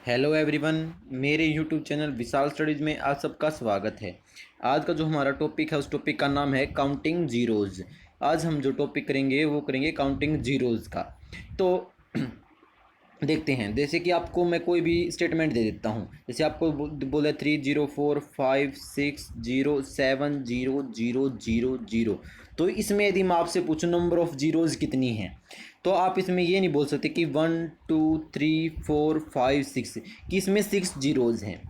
Hello everyone, मेरे YouTube channel विशाल studies में आप सबका स्वागत है। आज का जो हमारा टॉपिक है उस टॉपिक का नाम है काउंटिंग जीरोज़। आज हम जो टॉपिक करेंगे वो करेंगे काउंटिंग जीरोज़ का। तो देखते हैं, जैसे कि आपको मैं कोई भी स्टेटमेंट दे देता हूँ। जैसे आपको बोला 3, 0, 4, 5, 6, 0, 7, 0, 0, 0, 0। तो इसमें यदि मैं आपसे पूछूं नंबर ऑफ़ जीरोज़ कितनी हैं, तो आप इसमें ये नहीं बोल सकते कि 1, 2, 3, 4, 5, 6 कि इसमें 6 जीरोज़ हैं,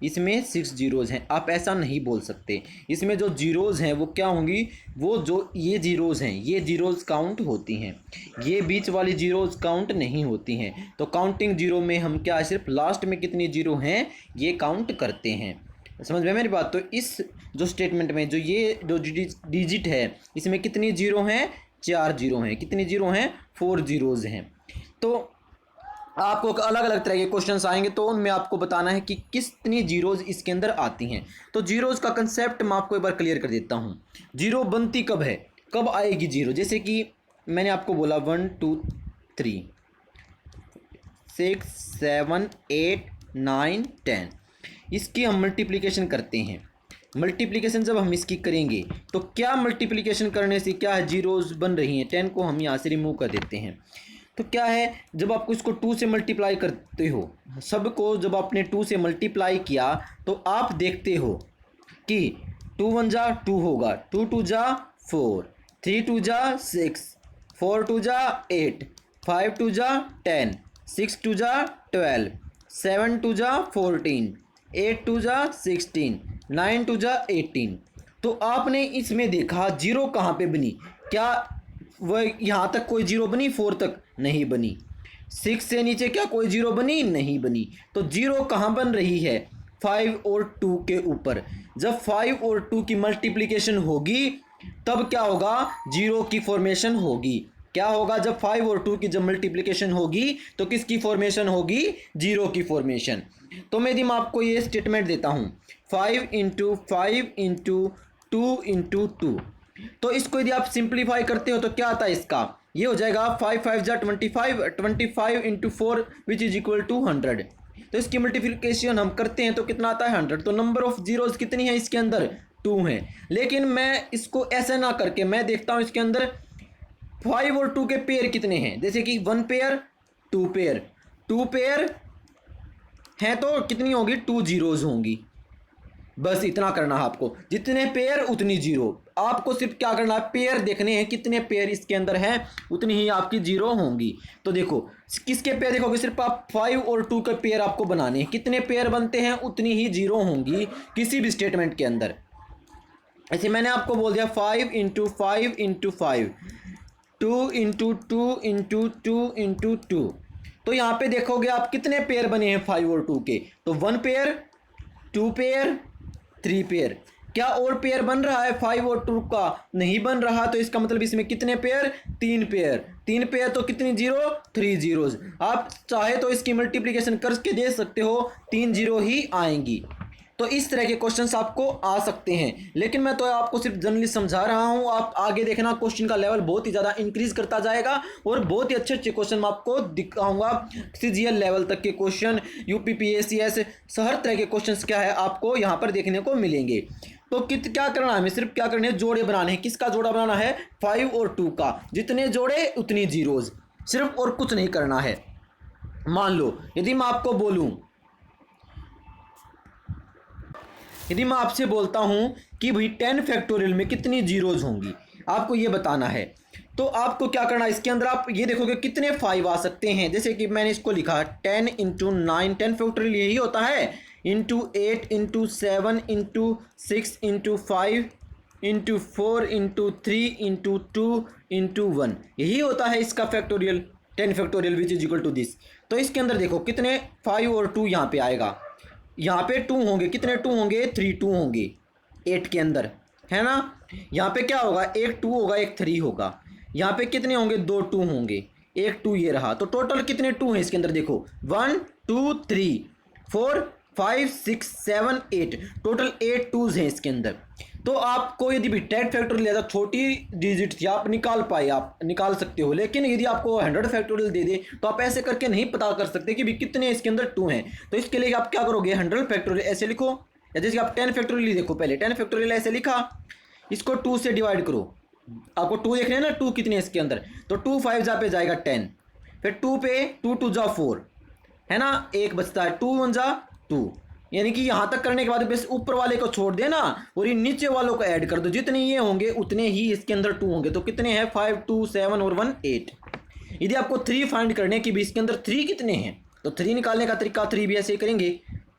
इसमें 6 जीरोज़ हैं। आप ऐसा नहीं बोल सकते। इसमें जो जीरोज़ हैं वो क्या होंगी, वो जो ये जीरोज़ हैं ये जीरोज़ काउंट होती हैं, ये बीच वाली जीरोज़ काउंट नहीं होती हैं। तो काउंटिंग जीरो में हम क्या सिर्फ लास्ट में कितनी जीरो हैं ये काउंट करते हैं। समझ में मेरी बात? तो इस जो स्टेटमेंट में जो ये जो डिजिट है इसमें कितनी जीरो हैं, 4 जीरो हैं। कितनी जीरो हैं? 4 जीरोज़ हैं। तो आपको अलग अलग तरह के क्वेश्चंस आएंगे तो उनमें आपको बताना है कि कितनी जीरोज़ इसके अंदर आती हैं। तो जीरोज़ का कंसेप्ट मैं आपको एक बार क्लियर कर देता हूँ। जीरो बनती कब है, कब आएगी जीरो? जैसे कि मैंने आपको बोला 1, 2, 3, 6, 7, 8, 9, 10। इसकी हम मल्टीप्लिकेशन करते हैं। मल्टीप्लिकेशन जब हम इसकी करेंगे तो क्या मल्टीप्लिकेशन करने से क्या है, जीरोज़ बन रही हैं। 10 को हम यहाँ से रिमूव कर देते हैं। तो क्या है, जब आपको इसको 2 से मल्टीप्लाई करते हो, सबको जब आपने 2 से मल्टीप्लाई किया तो आप देखते हो कि 2 1 जा 2 होगा, 2 2 जा 4, 3 2 जा 6, 4 2 जा 8, 5 2 जा 10, 6 2 जा 12, 7 2 जा 14, 8 2 जा 16, 9 2 जा 18। तो आपने इसमें देखा जीरो कहाँ पे बनी, क्या वह यहाँ तक कोई जीरो बनी? 4 तक नहीं बनी। 6 से नीचे क्या कोई जीरो बनी? नहीं बनी। तो जीरो कहाँ बन रही है? 5 और 2 के ऊपर। जब 5 और 2 की मल्टीप्लिकेशन होगी तब क्या होगा, जीरो की फॉर्मेशन होगी। क्या होगा, जब 5 और 2 की जब मल्टीप्लिकेशन होगी तो किसकी फॉर्मेशन होगी? जीरो की फॉर्मेशन। तो मैं आपको ये स्टेटमेंट देता हूँ, 5 इंटू 5 इंटू 2 इंटू 2। तो इसको यदि आप सिंप्लीफाई करते हो तो क्या आता है इसका, ये हो जाएगा 5 5 जा 25, 25 into 4 which is equal to 100। तो इसकी मल्टीप्लिकेशन हम करते हैं तो कितना आता है? 100। तो नंबर ऑफ जीरोज कितनी है इसके अंदर? 2 हैं। लेकिन मैं इसको ऐसे ना करके मैं देखता हूँ इसके अंदर 5 और 2 के पेयर कितने हैं। जैसे कि 1 पेयर, 2 पेयर, 2 पेयर हैं तो कितनी होगी? 2 जीरोज होंगी। बस इतना करना है आपको, जितने पेयर उतनी जीरो। आपको सिर्फ क्या करना है, पेयर देखने हैं, कितने पेयर इसके अंदर हैं उतनी ही आपकी जीरो होंगी। तो देखो किसके पेयर देखोगे, सिर्फ आप 5 और 2 के पेयर आपको बनाने हैं। कितने पेयर बनते हैं उतनी ही जीरो होंगी किसी भी स्टेटमेंट के अंदर। ऐसे मैंने आपको बोल दिया 5 into 5 into 5, 2 into 2 into 2 into 2। तो यहाँ पे देखोगे आप कितने पेयर बने हैं 5 और 2 के, तो 1 पेयर, 2 पेयर, 3 पेयर। क्या और पेयर बन रहा है 5 और 2 का? नहीं बन रहा। तो इसका मतलब इसमें कितने पेयर? 3 पेयर। 3 पेयर तो कितनी जीरो? 3 जीरोज। आप चाहे तो इसकी मल्टीप्लिकेशन करके दे सकते हो, 3 जीरो ही आएंगी। तो इस तरह के क्वेश्चंस आपको आ सकते हैं, लेकिन मैं तो आपको सिर्फ जनरली समझा रहा हूं। आप आगे देखना क्वेश्चन का लेवल बहुत ही ज़्यादा इंक्रीज करता जाएगा और बहुत ही अच्छे अच्छे क्वेश्चन मैं आपको दिखाऊंगा। सीजीएल लेवल तक के क्वेश्चन, यूपीपीएससीएस, हर तरह के क्वेश्चंस क्या है आपको यहाँ पर देखने को मिलेंगे। तो क्या करना है, हमें सिर्फ क्या करने हैं, जोड़े बनाने हैं। किसका जोड़ा बनाना है? 5 और 2 का। जितने जोड़े उतनी जीरोज, सिर्फ और कुछ नहीं करना है। मान लो यदि मैं आपको बोलूं, यदि मैं आपसे बोलता हूं कि भाई 10 फैक्टोरियल में कितनी जीरोज होंगी, आपको ये बताना है। तो आपको क्या करना है, इसके अंदर आप ये देखोगे कितने 5 आ सकते हैं। जैसे कि मैंने इसको लिखा 10 इंटू 9, 10 फैक्टोरियल यही होता है, into 8 into 7 into 6 into 5 into 4 into 3 into 2 into 1, यही होता है इसका factorial, 10 factorial which is equal to this. तो इसके अंदर देखो कितने 5 और 2 यहाँ पे आएगा, यहाँ पे 2 होंगे। कितने 2 होंगे? 3 2 होंगे 8 के अंदर, है ना। यहाँ पे क्या होगा, एक 2 होगा एक 3 होगा। यहाँ पे कितने होंगे? 2 2 होंगे, एक 2 ये रहा। तो टोटल कितने 2 हैं इसके अंदर? देखो 1 2 3 4 5 6 7 8, टोटल 8 टूज हैं इसके अंदर। तो आपको यदि भी 10 फैक्टोरियल या छोटी डिजिट थी आप निकाल पाए, आप निकाल सकते हो, लेकिन यदि आपको 100 फैक्टोरियल दे दे तो आप ऐसे करके नहीं पता कर सकते कि भी कितने इसके अंदर टू हैं। तो इसके लिए आप क्या करोगे, 100 फैक्टोरियल ऐसे लिखो, या जैसे आप 10 फैक्टोरियल देखो, पहले 10 फैक्टोरियल ऐसे लिखा, इसको 2 से डिवाइड करो, आपको 2 देख रहे हैं ना, 2 कितने इसके अंदर, तो 2 5 जा पे जाएगा 10, फिर 2 पे 2 2 जा 4 है ना, एक बचता है, 2 1 जा 2, यानी कि यहां तक करने के बाद बस ऊपर वाले को छोड़ देना और ये नीचे वालों को ऐड कर दो, जितने ये होंगे उतने ही इसके अंदर 2 होंगे। तो कितने हैं, 5 2 7 और 1 8। यदि आपको 3 फाइंड करने की भी इसके अंदर 3 कितने हैं, तो 3 निकालने का तरीका 3 भी ऐसे ही करेंगे।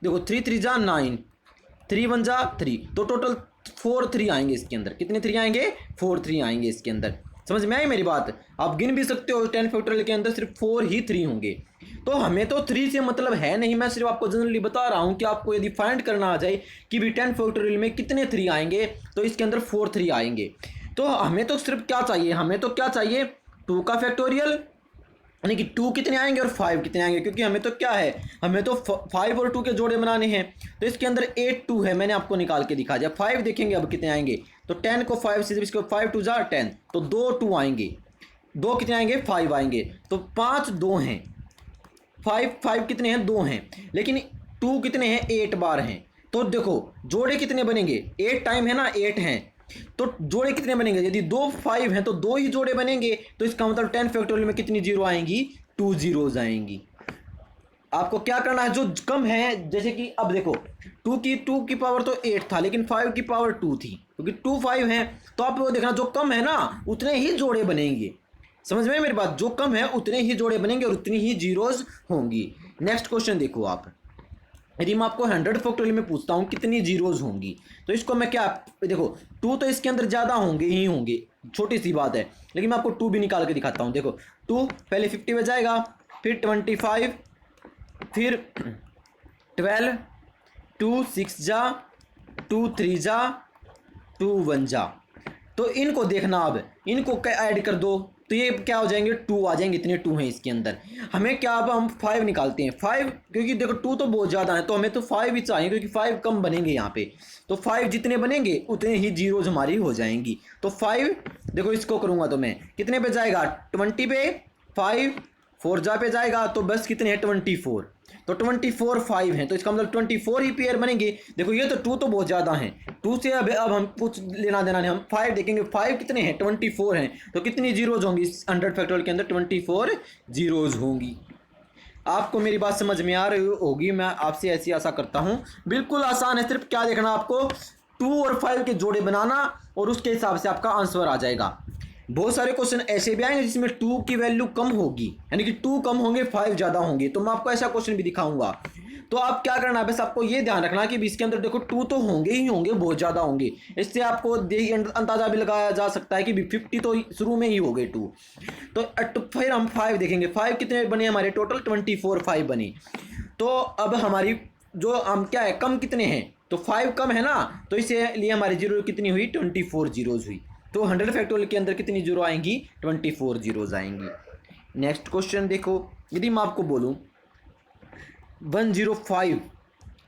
देखो 3 3 जा 9, 3 1 जा 3, तो टोटल 4 3 आएंगे इसके अंदर। कितने 3 आएंगे, 4 3 आएंगे इसके अंदर। समझ में आई मेरी बात, आप गिन भी सकते हो 10 फैक्टोरियल के अंदर सिर्फ 4 ही 3 होंगे। तो हमें तो 3 से मतलब है नहीं, मैं सिर्फ आपको जनरली बता रहा हूं कि आपको यदि फाइंड करना आ जाए कि भी 10 फैक्टोरियल में कितने 3 आएंगे, तो इसके अंदर 4 3 आएंगे। तो हमें तो सिर्फ क्या चाहिए, हमें तो क्या चाहिए, 2 का फैक्टोरियल, यानी कि 2 कितने आएंगे और 5 कितने आएंगे, क्योंकि हमें तो क्या है, हमें तो 5 और 2 के जोड़े बनाने हैं। तो इसके अंदर 8 2 है, मैंने आपको निकाल के दिखा दिया। 5 देखेंगे अब कितने आएंगे, तो 10 को 5 से, इसको 5 2 जा 10, तो 2 2 आएंगे, 2 कितने आएंगे, 5 आएंगे, तो 5 2 हैं, 5 5 कितने हैं, 2 हैं, लेकिन 2 कितने हैं, 8 बार हैं। तो देखो जोड़े कितने बनेंगे, 8 टाइम है ना, 8 हैं, तो जोड़े कितने बनेंगे, यदि 2 5 हैं तो 2 ही जोड़े बनेंगे। तो इसका मतलब 10 फैक्टोरियल में कितनी जीरो आएंगी, 2 जीरोज आएंगी। आपको क्या करना है, जो कम है, जैसे कि अब देखो 2 की पावर तो 8 था, लेकिन 5 की पावर 2 थी, क्योंकि 2 5 हैं, तो आप वो देखना जो कम है ना उतने ही जोड़े बनेंगे। समझ में मेरी बात, जो कम है उतने ही जोड़े बनेंगे और उतनी ही जीरोज होंगी। नेक्स्ट क्वेश्चन देखो आप, यदि मैं आपको 100 फैक्टोरियल में पूछता हूँ कितनी जीरोज होंगी, तो इसको मैं क्या, देखो 2 तो इसके अंदर ज़्यादा होंगे ही होंगे, छोटी सी बात है, लेकिन मैं आपको 2 भी निकाल के दिखाता हूँ। देखो 2 पहले 50 में जाएगा, फिर 25, फिर 12, 2 6 जा, 2 3 जा, 2 1 जा। तो इनको देखना, अब इनको ऐड कर दो तो ये क्या हो जाएंगे, 2 आ जाएंगे, इतने 2 हैं इसके अंदर। हमें क्या, अब हम 5 निकालते हैं, 5 क्योंकि देखो 2 तो बहुत ज़्यादा है, तो हमें तो 5 ही चाहिए, क्योंकि 5 कम बनेंगे यहाँ पे। तो 5 जितने बनेंगे उतने ही जीरोज हमारी हो जाएंगी। तो 5 देखो इसको करूँगा तो मैं कितने पे जाएगा, 20 पे, 5 4 जा पे जाएगा, तो बस कितने हैं, 24, तो 24 5 हैं, तो इसका मतलब 24 ही पेयर बनेंगे। देखो ये तो 2 तो बहुत ज़्यादा हैं, 2 से अब हम कुछ लेना देना नहीं, हम 5 देखेंगे, 5 कितने हैं, 24 हैं, तो कितनी जीरोज होंगी 100 फैक्टोरियल के अंदर, 24 जीरोज होंगी। आपको मेरी बात समझ में आ रही होगी, मैं आपसे ऐसी आशा करता हूँ। बिल्कुल आसान है, सिर्फ क्या देखना आपको, 2 और 5 के जोड़े बनाना और उसके हिसाब से आपका आंसर आ जाएगा। बहुत सारे क्वेश्चन ऐसे भी आएंगे जिसमें 2 की वैल्यू कम होगी, यानी कि 2 कम होंगे 5 ज़्यादा होंगे, तो मैं आपको ऐसा क्वेश्चन भी दिखाऊंगा। तो आप क्या करना है, बस आपको ये ध्यान रखना कि इसके अंदर देखो 2 तो होंगे ही होंगे, बहुत ज़्यादा होंगे। इससे आपको अंदाजा भी लगाया जा सकता है कि 50 तो शुरू में ही हो गए 2। तो फिर हम 5 देखेंगे, 5 कितने बने हमारे, टोटल 24 5 बने। तो अब हमारी जो हम क्या है, कम कितने हैं, तो 5 कम है ना, तो इसलिए हमारी जीरो कितनी हुई, 24 जीरोज हुई। तो 100 फैक्टोरियल के अंदर कितनी जीरो आएंगी, 24 जीरोज आएंगी। नेक्स्ट क्वेश्चन देखो, यदि मैं आपको बोलूं 105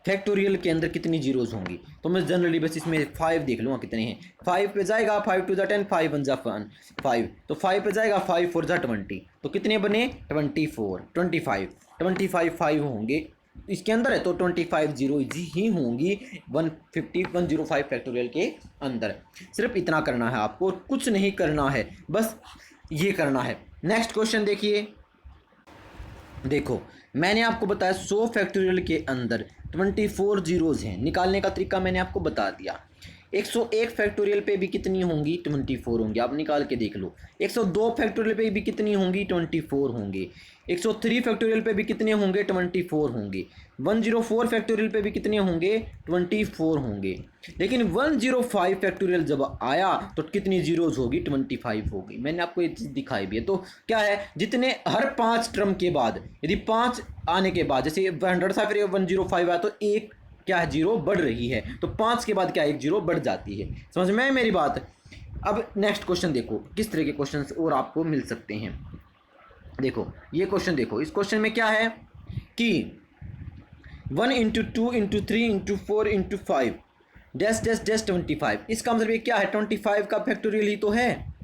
फैक्टोरियल के अंदर कितनी जीरोज होंगी, तो मैं जनरली बस इसमें 5 देख लूँगा कितने हैं। 5 पे जाएगा, 5 2 जा 10, 5 1 जा 5, तो 5 पे जाएगा, 5 4 जा 20, तो कितने बने, 25 5 होंगे इसके अंदर है, तो 25 जीरो ही होंगी 105 फैक्टोरियल के अंदर। सिर्फ इतना करना है आपको, कुछ नहीं करना है, बस ये करना है। नेक्स्ट क्वेश्चन देखिए, देखो मैंने आपको बताया 100 फैक्टोरियल के अंदर 24 जीरोज हैं, निकालने का तरीका मैंने आपको बता दिया। 101 फैक्टोरियल पे भी कितनी होंगी, 24 होंगी, आप निकाल के देख लो। 102 फैक्टोरियल पे भी कितनी होंगी, 24 होंगे। 103 फैक्टोरियल पे भी कितने होंगे, 24 होंगे। 104 फैक्टोरियल पे भी कितने होंगे, 24 होंगे। लेकिन 105 फैक्टोरियल जब आया तो कितनी जीरोज होगी, 25 होगी। मैंने आपको ये चीज़ दिखाई भी है। तो क्या है, जितने हर 5 टर्म के बाद, यदि 5 आने के बाद, जैसे 100 था फिर 105 आया, तो एक क्या है, जीरो बढ़ रही है, तो 5 के बाद क्या, एक जीरो बढ़ जाती है। समझ में आई मेरी बात। अब नेक्स्ट क्वेश्चन देखो, किस तरह के क्वेश्चंस और आपको मिल सकते हैं। देखो ये क्वेश्चन देखो, इस क्वेश्चन में क्या है कि 1 into 2 into 3 into 4 into 5 dash dash dash 25। इसका मतलब ये क्या है, 25 का फैक्टोरियल ही तो है।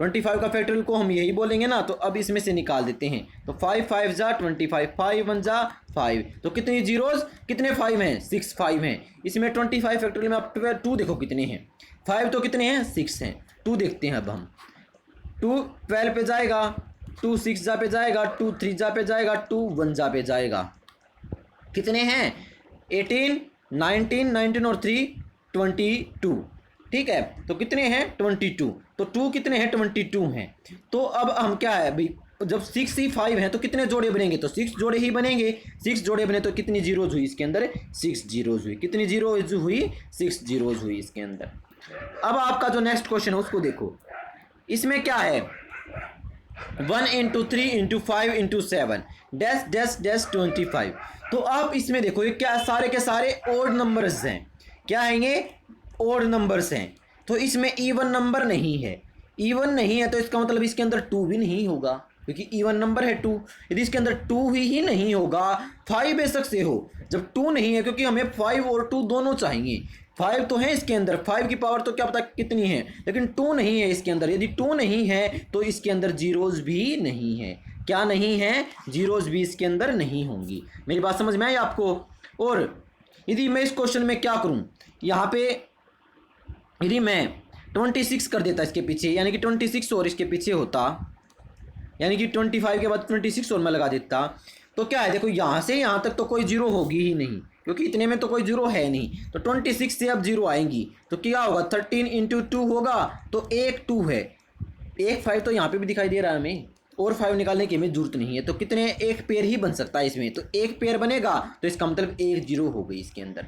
25 का फैक्टोरियल को हम यही बोलेंगे ना, तो अब इसमें से निकाल देते हैं। तो 5 5 जा 25, 5 1 जा 5, तो कितनी जीरोज, कितने 5 हैं, 6 5 हैं इसमें। 25 फैक्टोरियल में आप 2 देखो कितने हैं, 5 तो कितने हैं, 6 हैं। 2 देखते हैं अब हम, 2 12 पे जाएगा, 2 6 जा पे जाएगा, 2 3 जा पे जाएगा, 2 1 जा पे जाएगा। कितने हैं, 18 19 19 और 3 22। ठीक है, तो कितने हैं 22, तो 2 कितने हैं 22 हैं। तो अब हम क्या है भाई, जब 6 ही 5 हैं तो कितने जोड़े बनेंगे, तो 6 जोड़े ही बनेंगे। 6 जोड़े बने तो कितनी जीरोज हुई इसके अंदर, 6 जीरोज हुई। कितनी जीरोज हुई, 6 जीरोज हुई इसके अंदर। अब आपका जो नेक्स्ट क्वेश्चन है उसको देखो, इसमें क्या है, 1 into 3 into 5 into 7 dash dash dash 25। तो आप इसमें देखो ये क्या, सारे के सारे ओड नंबर्स हैं। क्या हैं ये, ओड नंबर्स हैं। तो इसमें इवन नंबर नहीं है। इवन नहीं है तो इसका मतलब इसके अंदर 2 भी नहीं होगा, क्योंकि इवन नंबर है 2। यदि इसके अंदर 2 ही नहीं होगा, 5 बेशक से हो, जब 2 नहीं है, क्योंकि हमें 5 और 2 दोनों चाहिए। 5 तो है इसके अंदर, 5 की पावर तो क्या पता कितनी है, लेकिन 2 नहीं है इसके अंदर। यदि 2 नहीं है तो इसके अंदर जीरोज भी नहीं है। क्या नहीं है, जीरोज भी इसके अंदर नहीं होंगी। मेरी बात समझ में आई आपको। और यदि मैं इस क्वेश्चन में क्या करूं, यहाँ पे यदि मैं 26 कर देता इसके पीछे, यानी कि 26 और इसके पीछे होता, यानी कि 25 के बाद 26 और मैं लगा देता, तो क्या है, देखो यहाँ से यहाँ तक तो कोई जीरो होगी ही नहीं, क्योंकि इतने में तो कोई जीरो है नहीं। तो 26 से अब जीरो आएंगी तो क्या होगा, 13 इंटू 2 होगा, तो एक 2 है, एक 5 तो यहाँ पे भी दिखाई दे रहा है हमें, और 5 निकालने की हमें जरूरत नहीं है। तो कितने, एक पेयर ही बन सकता है इसमें, तो एक पेयर बनेगा, तो इसका मतलब एक जीरो हो गई इसके अंदर।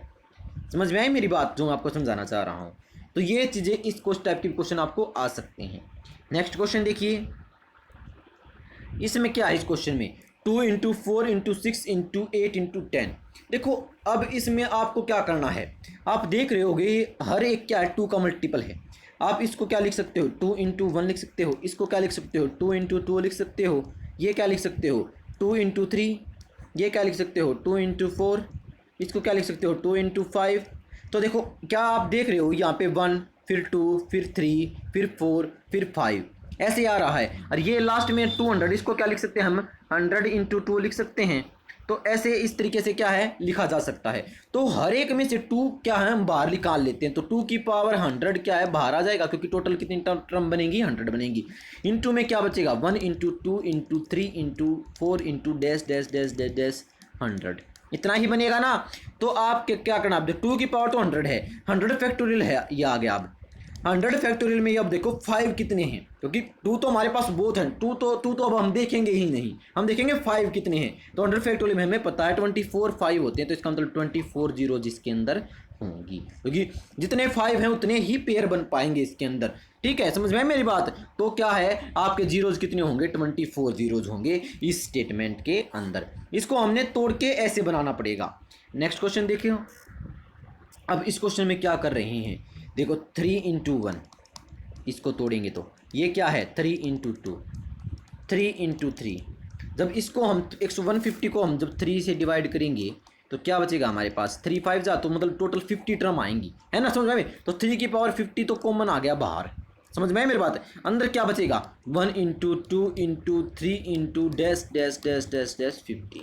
समझ में आई मेरी बात, जो मैं आपको समझाना चाह रहा हूँ। तो ये चीज़ें इस टाइप के क्वेश्चन आपको आ सकते हैं। नेक्स्ट क्वेश्चन देखिए, इसमें क्या है, इस क्वेश्चन में 2 इंटू 4 इंटू 6 इंटू 8 इंटू 10। देखो अब इसमें आपको क्या करना है, आप देख रहे होगे हर एक क्या है, 2 का मल्टीपल है। आप इसको क्या लिख सकते हो, 2 इंटू 1 लिख सकते हो, इसको क्या लिख सकते हो, 2 इंटू 2 लिख सकते हो, ये क्या लिख सकते हो, 2 इंटू 3, ये क्या लिख सकते हो, 2 इंटू 4, इसको क्या लिख सकते हो, 2 इंटू 5। तो देखो क्या आप देख रहे हो, यहाँ पे 1 फिर 2 फिर 3 फिर 4 फिर 5 ऐसे आ रहा है। और ये लास्ट में 200, इसको क्या लिख सकते हैं हम, 100 इंटू 2 लिख सकते हैं। तो ऐसे इस तरीके से क्या है, लिखा जा सकता है। तो हर एक में से 2 क्या है, हम बाहर निकाल लेते हैं। तो 2 की पावर 100 क्या है, बाहर आ जाएगा, क्योंकि टोटल कितनी टर्म बनेगी, 100 बनेगी। इंटू में क्या बचेगा, 1 into 2 into 3 into 4 into dash dash dash dash dash 100, इतना ही बनेगा ना। तो आप क्या करना, आप 2 की पावर तो 100 है, 100 फैक्टोरियल है, ये आ गया। अब 100 फैक्टोरियल में अब देखो 5 कितने हैं, क्योंकि 2 तो हमारे पास बहुत हैं, 2 तो अब हम देखेंगे ही नहीं, हम देखेंगे 5 कितने हैं। तो 100 फैक्टोरियल में हमें पता है 24 5 होते हैं, तो इसका मतलब 24 जीरो जिसके अंदर होंगी, क्योंकि जितने 5 हैं उतने ही पेयर बन पाएंगे इसके अंदर। ठीक है, समझ में मेरी बात। तो क्या है, आपके जीरोज कितने होंगे, 24 जीरोज होंगे इस स्टेटमेंट के अंदर। इसको हमने तोड़ के ऐसे बनाना पड़ेगा। नेक्स्ट क्वेश्चन देखिए। अब इस क्वेश्चन में क्या कर रहे हैं, देखो 3 इंटू 1, इसको तोड़ेंगे तो ये क्या है, 3 इंटू 2, 3 इंटू 3। जब इसको हम 150 को हम जब 3 से डिवाइड करेंगे तो क्या बचेगा हमारे पास, 3 5 जा, तो मतलब टोटल 50 टर्म आएंगी, है ना, समझ में। तो 3 की पावर 50 तो कॉमन आ गया बाहर, समझ में मेरी बात। अंदर क्या बचेगा, 1 into 2 into 3 into dash dash dash dash dash 50।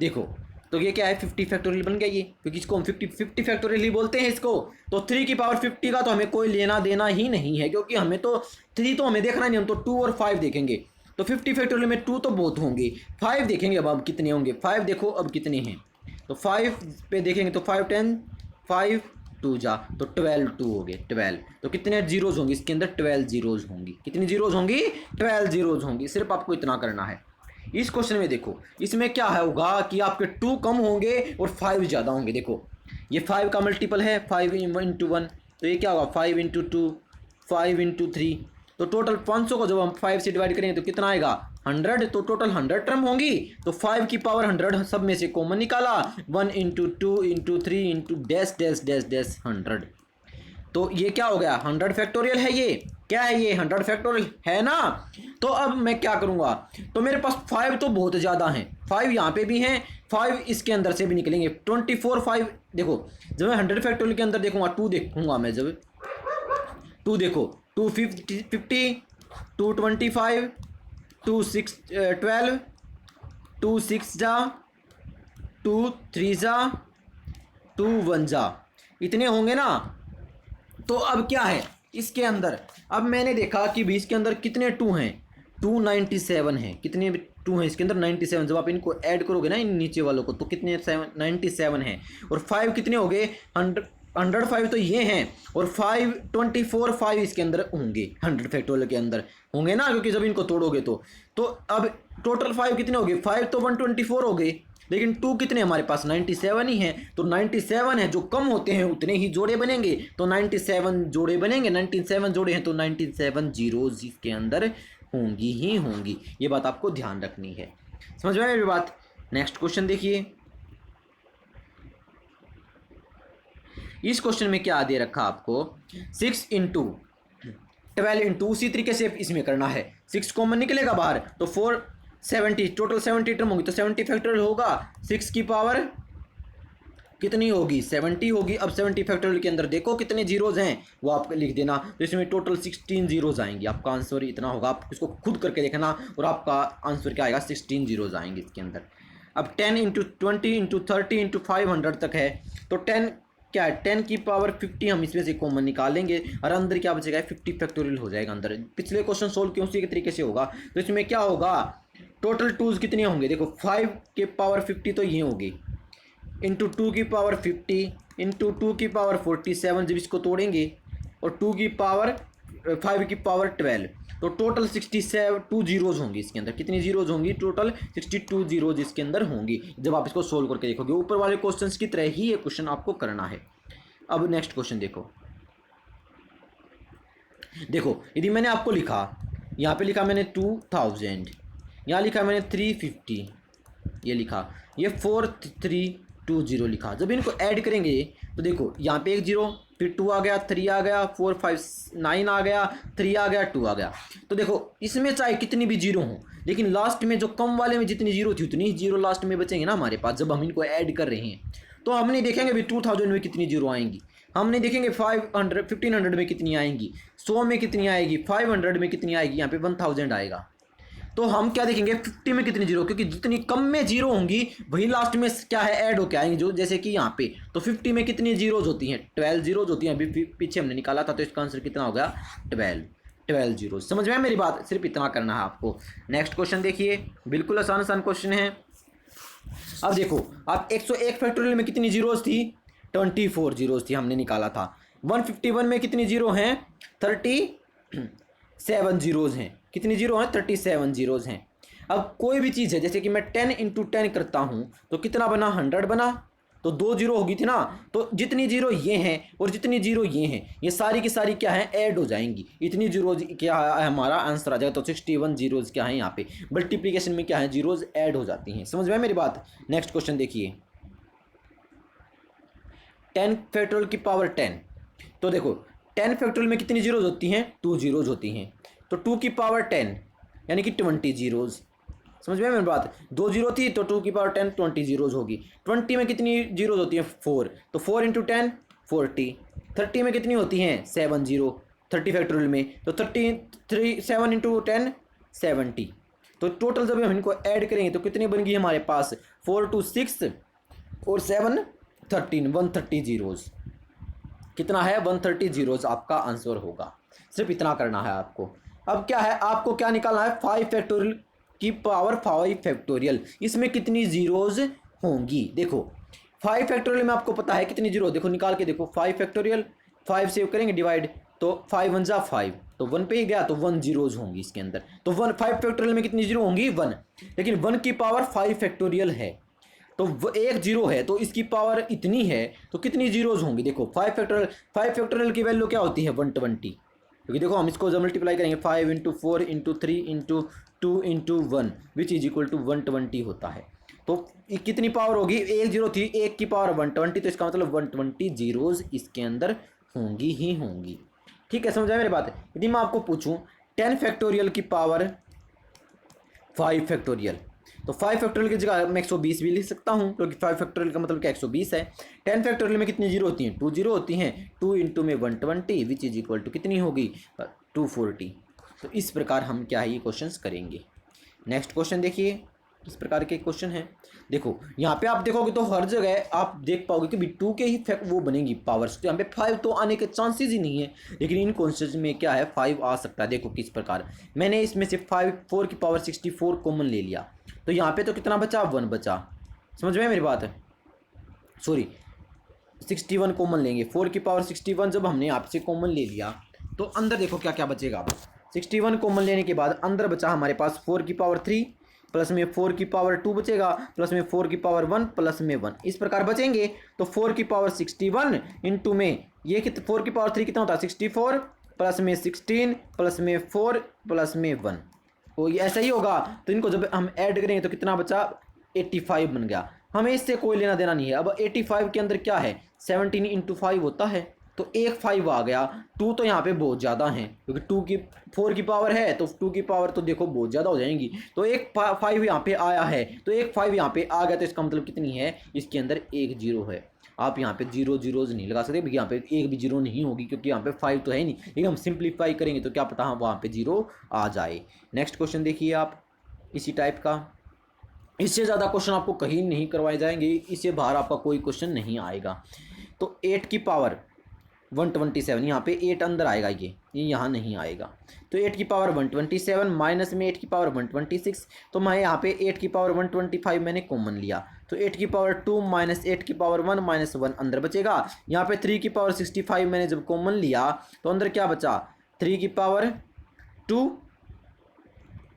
देखो तो ये क्या है, 50 फैक्टोरियल बन गया ये, क्योंकि इसको हम 50 फैक्टोरियल ही बोलते हैं इसको। तो 3 की पावर 50 का तो हमें कोई लेना देना ही नहीं है, क्योंकि हमें तो 3 तो हमें देखना नहीं, हम तो 2 और 5 देखेंगे। तो 50 फैक्टोरियल में 2 तो बहुत होंगे, 5 देखेंगे अब कितने होंगे। 5 देखो अब कितने हैं, तो 5 पे देखेंगे तो 5 10 5 2 जा, तो 12 2 हो गए 12। तो कितने जीरोज होंगे इसके अंदर, 12 जीरोज होंगी। कितनी जीरोज होंगी, 12 जीरोज होंगी। सिर्फ आपको इतना करना है। इस क्वेश्चन में देखो, इसमें क्या होगा कि आपके 2 कम होंगे और 5 ज़्यादा होंगे। देखो ये 5 का मल्टीपल है, 5 इंटू 1, तो ये क्या होगा, 5 इंटू 2 5 इंटू 3। तो टोटल 500 को जब हम 5 से डिवाइड करेंगे तो कितना आएगा, 100। तो टोटल 100 टर्म होंगी। तो 5 की पावर 100 सब में से कॉमन निकाला, 1 into 2 into 3 into dash dash dash dash 100। तो ये क्या हो गया, 100 फैक्टोरियल है। ये क्या है, ये 100 फैक्टोरियल है ना। तो अब मैं क्या करूँगा, तो मेरे पास 5 तो बहुत ज़्यादा हैं, 5 यहाँ पे भी हैं, 5 इसके अंदर से भी निकलेंगे, 24 5। देखो जब मैं 100 फैक्टोरियल के अंदर देखूंगा, 2 देखूंगा मैं, जब 2 देखो, 2 50, 2 25, 2 6 12, 2 6 जा, 2 3 जा, 2 1 जा, इतने होंगे ना। तो अब क्या है इसके अंदर, अब मैंने देखा कि भी इसके अंदर कितने 2 हैं, 297 हैं। कितने 2 हैं इसके अंदर? 97। जब आप इनको ऐड करोगे ना इन नीचे वालों को, तो कितने 97 हैं। और 5 कितने हो गए? 105 तो ये हैं, और 5 24 5 इसके अंदर होंगे, 100 फैक्टोरियल के अंदर होंगे ना, क्योंकि जब इनको तोड़ोगे तो अब टोटल 5 कितने हो गए? 5 तो 124 हो गए, लेकिन 2 कितने हमारे पास? 97 ही है। तो 97 है, जो कम होते हैं उतने ही जोड़े बनेंगे, तो 97 जोड़े बनेंगे। 97 जोड़े हैं तो 97 जीरोज इसके अंदर होंगी ही होंगी। ये बात आपको ध्यान रखनी है। समझ में आया ये बात? नेक्स्ट क्वेश्चन देखिए। इस क्वेश्चन में क्या दे रखा आपको? 6 इंटू 12 इंटू, उसी तरीके से इसमें करना है। 6 कॉमन निकलेगा बाहर, तो 470, टोटल 70 टर्म होगी, तो 70 फैक्टोरियल होगा। 6 की पावर कितनी होगी? 70 होगी। अब 70 फैक्टोरियल के अंदर देखो कितने जीरोज हैं, वो आप लिख देना। तो इसमें टोटल 16 जीरोज आएंगी। आपका आंसर इतना होगा, आप इसको खुद करके देखना, और आपका आंसर क्या आएगा? 16 जीरोज आएंगे इसके अंदर। अब 10 इंटू 20 इंटू 30 इंटू 500 तक है, तो 10 क्या है? 10 की पावर 50 हम इसमें से कॉमन निकालेंगे, और अंदर क्या बचेगा? 50 फैक्टोरियल हो जाएगा अंदर। पिछले क्वेश्चन सोल्व किया उसी के तरीके से होगा। तो इसमें क्या होगा? टोटल टूज कितने होंगे? देखो 5 के पावर 50 तो ये होगी, इंटू 2 की पावर 50 इंटू 2 की पावर 47, जब इसको तोड़ेंगे, और 2 की पावर 5 की पावर 12, तो टोटल 67 2 जीरोज होंगी इसके अंदर। कितनी जीरोज होंगी? टोटल 62 जीरोज इसके अंदर होंगी, जब आप इसको सोल्व करके देखोगे। ऊपर वाले क्वेश्चंस की तरह ही ये क्वेश्चन आपको करना है। अब नेक्स्ट क्वेश्चन देखो। देखो यदि मैंने आपको लिखा, यहाँ पे लिखा मैंने 2000, यहाँ लिखा मैंने 350, ये लिखा, ये 4320 लिखा। जब इनको ऐड करेंगे तो देखो यहाँ पे 1 जीरो, फिर 2 आ गया, 3 आ गया, 4 5 9 आ गया, 3 आ गया, 2 आ गया। तो देखो इसमें चाहे कितनी भी जीरो हों, लेकिन लास्ट में जो कम वाले में जितनी जीरो थी उतनी ही जीरो लास्ट में बचेंगे ना हमारे पास, जब हम इनको ऐड कर रहे हैं। तो हम नहीं देखेंगे भी 2000 में कितनी जीरो आएंगी, हम नहीं देखेंगे 500 1500 में कितनी आएंगी, 100 में कितनी आएगी, 500 में कितनी आएगी, यहाँ पे 1000 आएगा। तो हम क्या देखेंगे? 50 में कितनी जीरो, क्योंकि जितनी कम में जीरो होंगी वही लास्ट में क्या है? ऐड होके आएंगे। जो जैसे कि यहाँ पे तो 50 में कितनी जीरोज होती हैं? 12 जीरोज होती हैं। अभी पीछे हमने निकाला था, तो इसका आंसर कितना हो गया? 12 जीरोज। समझ में मेरी बात? सिर्फ इतना करना है आपको। नेक्स्ट क्वेश्चन देखिए, बिल्कुल आसान आसान क्वेश्चन है। अब देखो, आप 101 फैक्टोरियल में कितनी जीरोज थी? 24 जीरोज थी, हमने निकाला था। 151 में कितनी जीरो हैं? 37 जीरोज हैं। कितनी जीरो हैं? 37 जीरोज हैं। अब कोई भी चीज़ है, जैसे कि मैं 10 इंटू 10 करता हूँ, तो कितना बना? 100 बना, तो 2 जीरो होगी थी ना। तो जितनी जीरो ये हैं और जितनी जीरो ये हैं, ये सारी की सारी क्या है? ऐड हो जाएंगी। इतनी जीरोज क्या है? हमारा आंसर आ जाएगा। तो 61 जीरोज क्या है? यहाँ पे मल्टीप्लीकेशन में क्या है? जीरोज ऐड हो जाती हैं। समझ में मेरी बात? नेक्स्ट क्वेश्चन देखिए। 10 फैक्टोरियल की पावर 10, तो देखो 10 फैक्टोरियल में कितनी जीरोज होती हैं? 2 जीरोज होती हैं। तो 2 की पावर 10 यानी कि 20 जीरोज। समझ में मेरी बात? 2 जीरो थी तो 2 की पावर 10 20 जीरोज होगी। 20 में कितनी जीरोज होती हैं? 4, तो 4 इंटू 10 40। 30 में कितनी होती हैं? 7 जीरो। 30 फैक्टोरियल में तो 7 इंटू 10 70। तो टोटल जब हम इनको ऐड करेंगे तो कितनी बन गई हमारे पास? 4 2 6 और 7 13, 130 जीरोज। कितना है? 130 जीरोज आपका आंसर होगा। सिर्फ इतना करना है आपको। अब क्या है? आपको क्या निकालना है? 5 फैक्टोरियल की पावर 5 फैक्टोरियल, इसमें कितनी जीरोज होंगी? देखो 5 फैक्टोरियल में आपको पता है कितनी जीरो, देखो निकाल के देखो। 5 फैक्टोरियल 5 से करेंगे डिवाइड, तो 5 1 जा 5, तो 1 पे ही गया, तो 1 जीरोज होंगी इसके अंदर। तो 5 फैक्टोरियल में कितनी जीरो होंगी? 1। लेकिन 1 की पावर 5 फैक्टोरियल है, तो 1 जीरो है, तो इसकी पावर इतनी है, तो कितनी जीरोज होंगी? देखो 5 फैक्टोरियल की वैल्यू क्या होती है? 120। क्योंकि देखो हम इसको जब मल्टीप्लाई करेंगे 5 into 4 into 3 into 2 into 1 which is equal to 120 होता है। तो कितनी पावर होगी? 1 जीरो थी, 1 की पावर 120, तो इसका मतलब 120 जीरोज इसके अंदर होंगी ही होंगी। ठीक है, समझ आया मेरी बात? यदि मैं आपको पूछूं 10 फैक्टोरियल की पावर 5 फैक्टोरियल, तो 5 फैक्टोरियल की जगह मैं 120 भी लिख सकता हूँ, क्योंकि 5 फैक्टोरियल का मतलब क्या 120 है। 10 फैक्टोरियल में कितनी जीरो होती हैं, 2 जीरो होती हैं। 2 इंटू में 120 विच इज इक्वल टू कितनी होगी, 240। तो इस प्रकार हम क्या है ये क्वेश्चन करेंगे। नेक्स्ट क्वेश्चन देखिए, किस प्रकार के क्वेश्चन है। देखो यहाँ पे आप देखोगे तो हर जगह आप देख पाओगे कि भी 2 के ही फैक्ट वो बनेगी पावर्स, तो यहाँ पे 5 तो आने के चांसेस ही नहीं है, लेकिन इन क्वेश्चन में क्या है 5 आ सकता है। देखो किस प्रकार, मैंने इसमें से 4 की पावर 64 कॉमन ले लिया, तो यहाँ पे तो कितना बचा, 1 बचा। समझ में मेरी बात है, सॉरी 61 कॉमन लेंगे। 4 की पावर 61 जब हमने यहाँ से कॉमन ले लिया तो अंदर देखो क्या क्या बचेगा। 61 कॉमन लेने के बाद अंदर बचा हमारे पास 4 की पावर 3 प्लस में 4 की पावर 2 बचेगा, प्लस में 4 की पावर 1 प्लस में 1, इस प्रकार बचेंगे। तो 4 की पावर 61 इंटू में ये 4 की पावर 3 कितना होता है 64, प्लस में 16 प्लस में 4 प्लस में 1, तो ये ऐसा ही होगा। तो इनको जब हम ऐड करेंगे तो कितना बचा, 85 बन गया। हमें इससे कोई लेना देना नहीं है। अब 85 के अंदर क्या है, 17 इंटू 5 होता है, तो एक 5 आ गया। 2 तो यहाँ पे बहुत ज़्यादा है, क्योंकि 4 की पावर है, तो 2 की पावर तो देखो बहुत ज़्यादा हो जाएंगी। तो एक 5 यहाँ पे आया है, तो एक 5 यहाँ पे आ गया, तो इसका मतलब कितनी है, इसके अंदर एक जीरो है। आप यहाँ पे जीरो जीरोज नहीं लगा सकते, क्योंकि यहाँ पे एक भी जीरो नहीं होगी, क्योंकि यहाँ पे 5 तो है नहीं। लेकिन हम सिंप्लीफाई करेंगे तो क्या पता हम वहाँ पे जीरो आ जाए। नेक्स्ट क्वेश्चन देखिए आप, इसी टाइप का, इससे ज़्यादा क्वेश्चन आपको कहीं नहीं करवाए जाएंगे, इससे बाहर आपका कोई क्वेश्चन नहीं आएगा। तो 8 की पावर 127, यहाँ पे 8 अंदर आएगा, ये यहाँ नहीं आएगा। तो 8 की पावर 127 माइनस में 8 की पावर 126, तो मैं यहाँ पे 8 की पावर 125 मैंने कॉमन लिया, तो 8 की पावर 2 माइनस 8 की पावर 1 माइनस 1 अंदर बचेगा। यहाँ पे 3 की पावर 65 मैंने जब कॉमन लिया तो अंदर क्या बचा, 3 की पावर 2,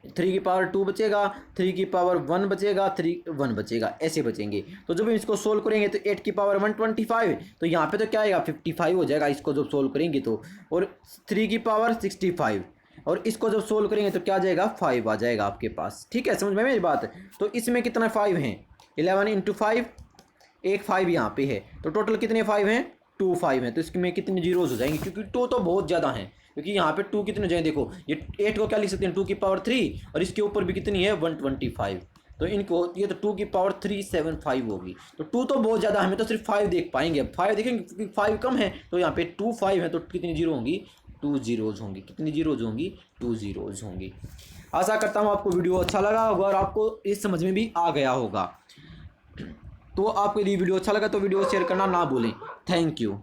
3 की पावर 2 बचेगा, 3 की पावर 1 बचेगा, 1 बचेगा, ऐसे बचेंगे। तो जब इसको सोल्व करेंगे तो 8 की पावर 125, तो यहाँ पे तो क्या आएगा 55 हो जाएगा इसको जब सोल्व करेंगे तो, और 3 की पावर 65, और इसको जब सोल्व करेंगे तो क्या आ जाएगा 5 आ जाएगा आपके पास। ठीक है, समझ में मेरी बात। तो इसमें कितना 5 हैं, 11 इंटू 5, एक 5 यहाँ पे है, तो टोटल कितने 5 हैं, 2 5 हैं। तो इसमें कितने जीरोज हो जाएंगे, क्योंकि 2 तो बहुत ज़्यादा हैं, क्योंकि यहाँ पे 2 कितने हो जाएंगे, देखो ये 8 को क्या लिख सकते हैं 2 की पावर 3, और इसके ऊपर भी कितनी है 125, तो इनको ये तो 2 की पावर 375 होगी। तो 2 तो बहुत ज़्यादा, हमें तो सिर्फ 5 देख पाएंगे। अब 5 देखेंगे क्योंकि 5 कम है, तो यहाँ पे 2 5 है, तो कितनी जीरो होंगी, 2 जीरोज होंगी। कितनी जीरोज होंगी, 2 जीरोज होंगी। आशा करता हूँ आपको वीडियो अच्छा लगा होगा और आपको इस समझ में भी आ गया होगा। तो आपके लिए वीडियो अच्छा लगा तो वीडियो शेयर करना ना भूलें। Thank you.